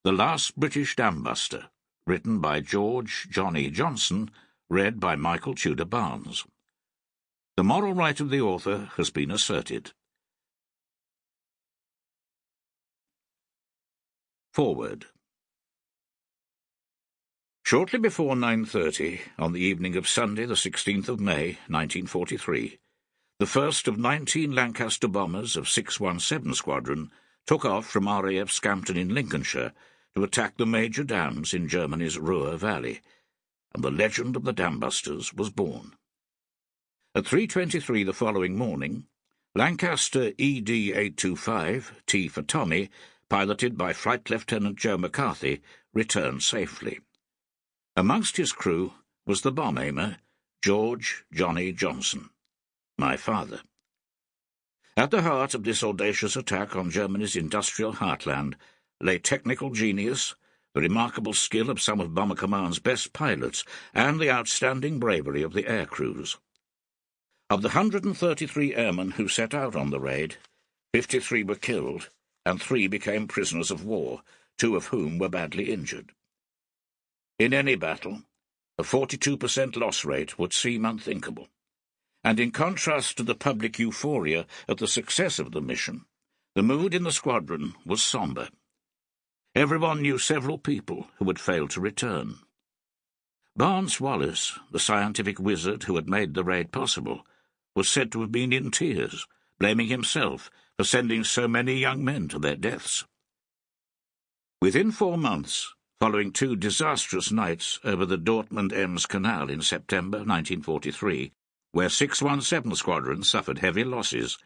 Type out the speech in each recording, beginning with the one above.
The Last British Dambuster, written by George Johnny Johnson, read by Michael Tudor Barnes. The moral right of the author has been asserted. Foreword. Shortly before 9:30, on the evening of Sunday the 16th of May, 1943, the first of 19 Lancaster bombers of 617 Squadron took off from RAF Scampton in Lincolnshire to attack the major dams in Germany's Ruhr Valley, and the legend of the Dambusters was born. At 3:23 the following morning, Lancaster ED-825, T for Tommy, piloted by Flight Lieutenant Joe McCarthy, returned safely. Amongst his crew was the bomb-aimer, George Johnny Johnson, my father. At the heart of this audacious attack on Germany's industrial heartland lay technical genius, the remarkable skill of some of Bomber Command's best pilots, and the outstanding bravery of the air crews. Of the 133 airmen who set out on the raid, 53 were killed, and 3 became prisoners of war, 2 of whom were badly injured. In any battle, a 42% loss rate would seem unthinkable, and in contrast to the public euphoria at the success of the mission, the mood in the squadron was sombre. Everyone knew several people who had failed to return. Barnes Wallace, the scientific wizard who had made the raid possible, was said to have been in tears, blaming himself for sending so many young men to their deaths. Within 4 months, following 2 disastrous nights over the Dortmund-Ems Canal in September 1943, where 617 Squadron suffered heavy losses,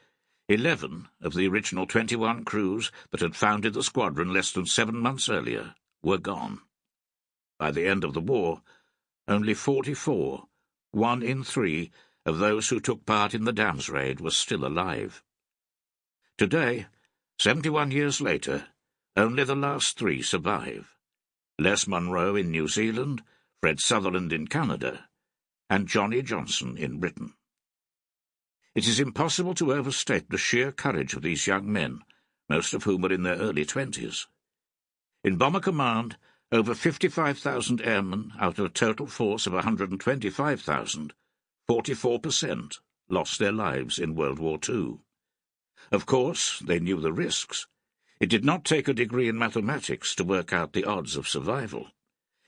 11 of the original 21 crews that had founded the squadron less than 7 months earlier were gone. By the end of the war, only 44, 1 in 3, of those who took part in the dams raid was still alive. Today, 71 years later, only the last 3 survive. Les Munro in New Zealand, Fred Sutherland in Canada, and Johnny Johnson in Britain. It is impossible to overstate the sheer courage of these young men, most of whom were in their early 20s. In Bomber Command, over 55,000 airmen out of a total force of 125,000, 44% lost their lives in World War II. Of course, they knew the risks. It did not take a degree in mathematics to work out the odds of survival.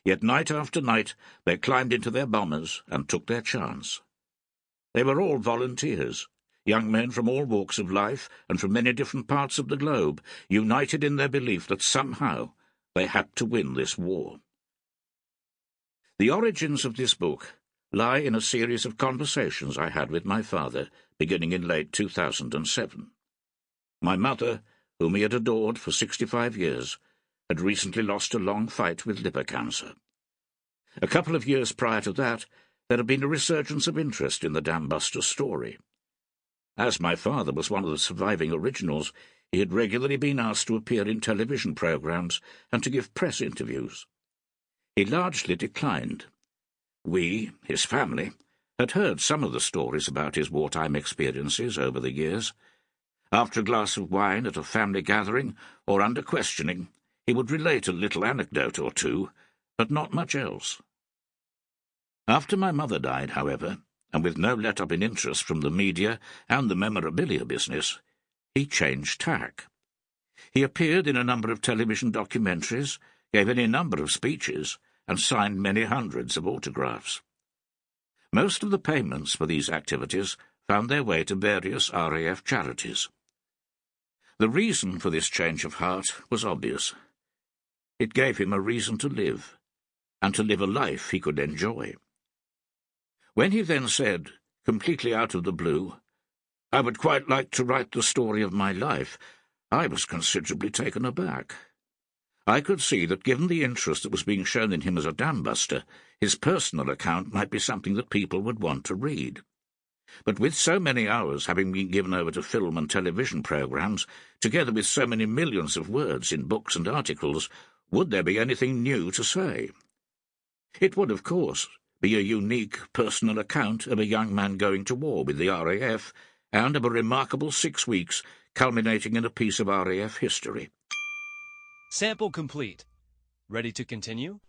Yet night after night they climbed into their bombers and took their chance. They were all volunteers, young men from all walks of life and from many different parts of the globe, united in their belief that somehow they had to win this war. The origins of this book lie in a series of conversations I had with my father, beginning in late 2007. My mother, whom he had adored for 65 years, had recently lost a long fight with liver cancer. A couple of years prior to that, there had been a resurgence of interest in the Dambuster story. As my father was one of the surviving originals, he had regularly been asked to appear in television programs and to give press interviews. He largely declined. We, his family, had heard some of the stories about his wartime experiences over the years. After a glass of wine at a family gathering or under questioning, he would relate a little anecdote or two, but not much else. After my mother died, however, and with no let-up in interest from the media and the memorabilia business, he changed tack. He appeared in a number of television documentaries, gave any number of speeches, and signed many hundreds of autographs. Most of the payments for these activities found their way to various RAF charities. The reason for this change of heart was obvious. It gave him a reason to live, and to live a life he could enjoy. When he then said, completely out of the blue, "I would quite like to write the story of my life," I was considerably taken aback. I could see that given the interest that was being shown in him as a dambuster, his personal account might be something that people would want to read. But with so many hours having been given over to film and television programs, together with so many millions of words in books and articles, would there be anything new to say? It would, of course, be a unique personal account of a young man going to war with the RAF, and of a remarkable 6 weeks culminating in a piece of RAF history. Sample complete. Ready to continue?